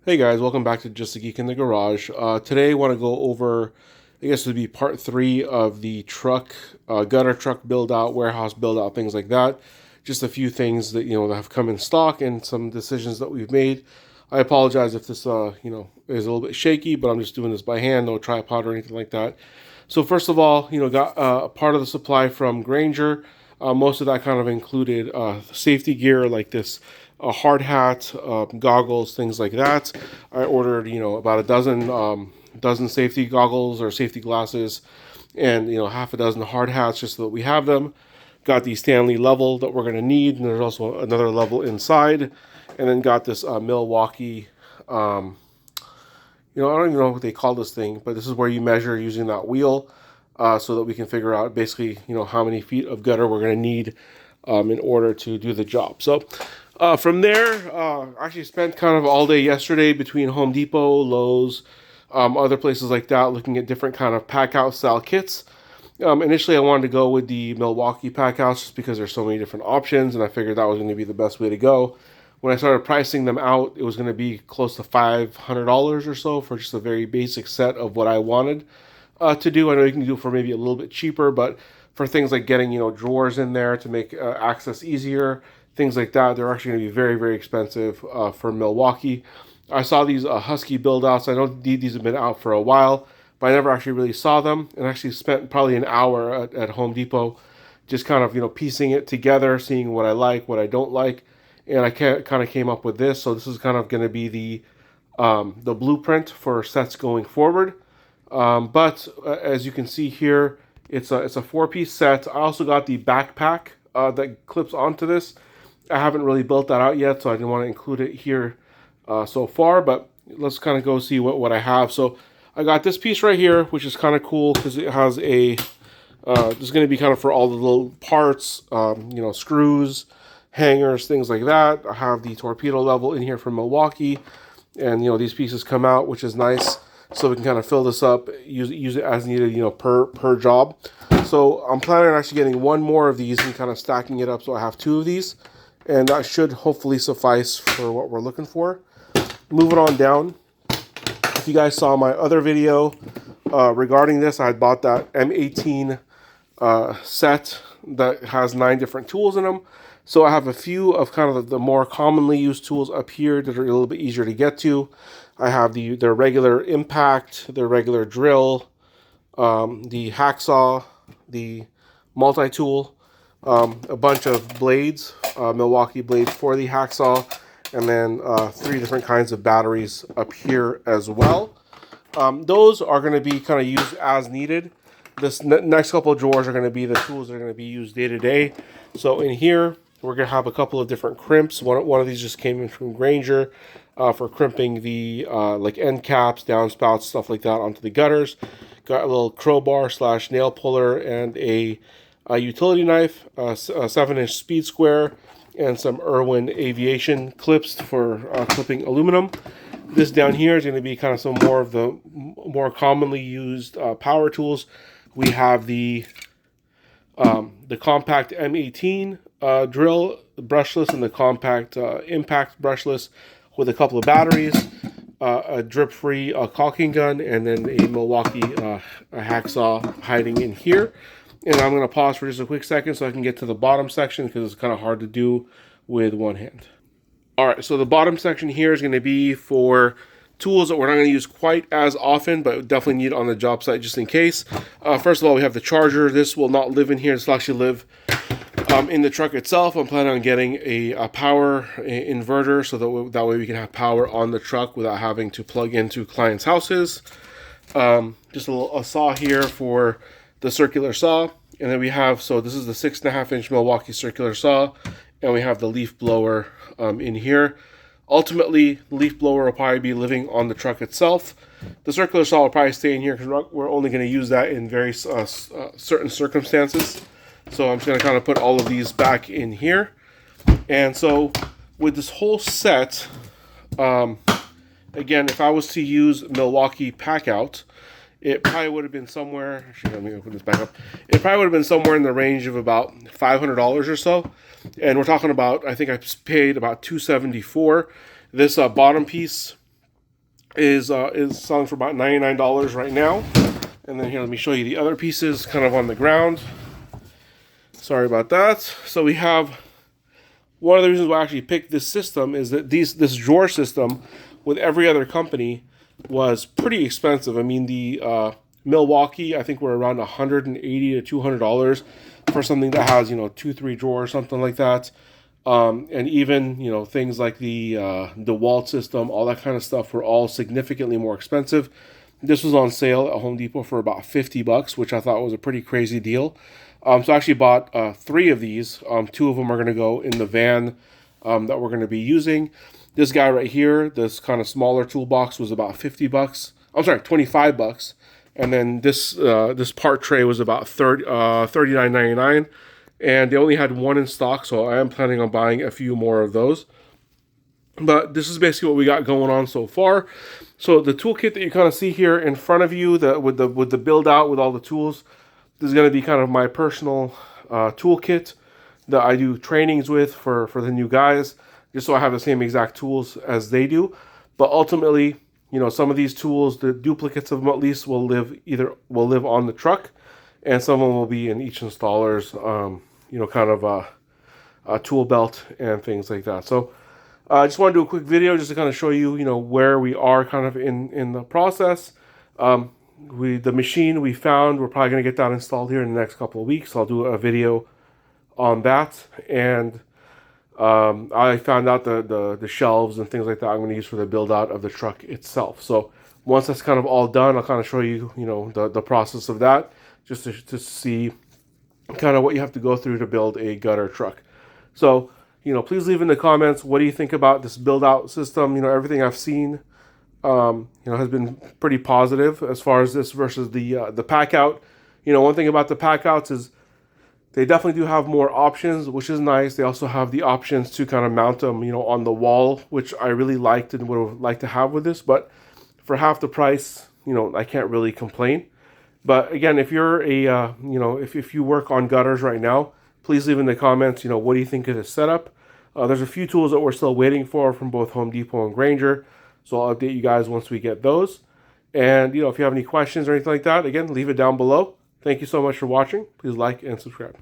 Hey guys, welcome back to Just a Geek in the Garage. Today I want to go over, I guess it would be part three of the gutter truck build out, warehouse build out, things like that. Just a few things that, that have come in stock and some decisions that we've made. I apologize if this, is a little bit shaky, but I'm just doing this by hand, no tripod or anything like that. So first of all, got part of the supply from Granger. Most of that kind of included safety gear like this a hard hat, goggles, things like that. I ordered, about a dozen safety goggles or safety glasses, and half a dozen hard hats just so that we have them. Got the Stanley level that we're going to need, and there's also another level inside, and then got this Milwaukee. I don't even know what they call this thing, but this is where you measure using that wheel, so that we can figure out basically, how many feet of gutter we're going to need in order to do the job. So from there, I actually spent kind of all day yesterday between Home Depot, Lowe's, other places like that, looking at different kind of pack out style kits. Initially, I wanted to go with the Milwaukee pack house just because there's so many different options, and I figured that was going to be the best way to go. When I started pricing them out, it was going to be close to $500 or so for just a very basic set of what I wanted to do. I know you can do it for maybe a little bit cheaper, but for things like getting drawers in there to make access easier, things like that, they're actually going to be very, very expensive for Milwaukee. I saw these Husky build outs. I know these have been out for a while, but I never actually really saw them, and actually spent probably an hour at Home Depot just kind of piecing it together, seeing what I like, what I don't like, and I kind of came up with this. So this is kind of going to be the blueprint for sets going forward. But as you can see here, it's a 4-piece set. I also got the backpack that clips onto this. I haven't really built that out yet, so I didn't want to include it here so far, but let's kind of go see what I have. So I got this piece right here, which is kind of cool because it has this is going to be kind of for all the little parts, screws, hangers, things like that. I have the torpedo level in here from Milwaukee, and these pieces come out, which is nice. So we can kind of fill this up, use it as needed, per job. So I'm planning on actually getting one more of these and kind of stacking it up so I have two of these. And that should hopefully suffice for what we're looking for. Moving on down. If you guys saw my other video regarding this, I had bought that M18 set that has 9 different tools in them. So I have a few of kind of the more commonly used tools up here that are a little bit easier to get to. I have their regular impact, their regular drill, the hacksaw, the multi-tool, a bunch of blades, Milwaukee blades for the hacksaw, and then 3 different kinds of batteries up here as well. Those are going to be kind of used as needed. This next couple of drawers are going to be the tools that are going to be used day to day. So in here, we're going to have a couple of different crimps. One of these just came in from Granger for crimping the like end caps, downspouts, stuff like that onto the gutters. Got a little crowbar / nail puller and a utility knife, a 7-inch speed square, and some Irwin aviation clips for clipping aluminum. This down here is going to be kind of some more of the more commonly used power tools. We have the compact M18 drill brushless and the compact impact brushless with a couple of batteries, a drip-free caulking gun, and then a Milwaukee hacksaw hiding in here. And I'm going to pause for just a quick second so I can get to the bottom section because it's kind of hard to do with one hand. All right, so the bottom section here is going to be for tools that we're not going to use quite as often, but definitely need on the job site just in case. First of all, we have the charger. This will not live in here. This will actually live in the truck itself. I'm planning on getting a power inverter so that way we can have power on the truck without having to plug into clients' houses. Just a saw here for the circular saw, and then we have, so this is the 6.5-inch Milwaukee circular saw, and we have the leaf blower in here. Ultimately, the leaf blower will probably be living on the truck itself. The circular saw will probably stay in here because we're only going to use that in very certain circumstances. So I'm just going to kind of put all of these back in here. And so with this whole set, again, if I was to use Milwaukee pack out, it probably would have been somewhere, actually, let me put this back up. It probably would have been somewhere in the range of about $500 or so. And we're talking about, I think I paid about $274. This bottom piece is selling for about $99 right now. And then here, let me show you the other pieces kind of on the ground. Sorry about that. So we have, one of the reasons why I actually picked this system is that this drawer system with every other company was pretty expensive. I mean, the Milwaukee, I think we're around $180 to $200 for something that has, 2-3 drawers, something like that. And even, things like the DeWalt system, all that kind of stuff were all significantly more expensive. This was on sale at Home Depot for about $50, which I thought was a pretty crazy deal. So I actually bought 3 of these. 2 of them are going to go in the van that we're going to be using. This guy right here, this kind of smaller toolbox, was about $50. I'm sorry, $25. And then this part tray was about $39.99. And they only had 1 in stock, so I am planning on buying a few more of those. But this is basically what we got going on so far. So the toolkit that you kind of see here in front of you, with the build out with all the tools, this is going to be kind of my personal toolkit that I do trainings with for the new guys, just so I have the same exact tools as they do. But ultimately, some of these tools, the duplicates of them at least, will live on the truck, and some of them will be in each installer's, kind of a tool belt and things like that. So I just want to do a quick video just to kind of show you, where we are kind of in the process. The machine we found, we're probably going to get that installed here in the next couple of weeks. I'll do a video on that. And I found out the shelves and things like that I'm going to use for the build out of the truck itself. So once that's kind of all done, I'll kind of show you, the process of that, just to see kind of what you have to go through to build a gutter truck. So, please leave in the comments, what do you think about this build out system? Everything I've seen, has been pretty positive as far as this versus the pack out. One thing about the pack outs is they definitely do have more options, which is nice. They also have the options to kind of mount them, on the wall, which I really liked and would have liked to have with this. But for half the price, I can't really complain. But again, if you're if you work on gutters right now, please leave in the comments, what do you think of this setup? There's a few tools that we're still waiting for from both Home Depot and Grainger. So I'll update you guys once we get those. And, if you have any questions or anything like that, again, leave it down below. Thank you so much for watching. Please like and subscribe.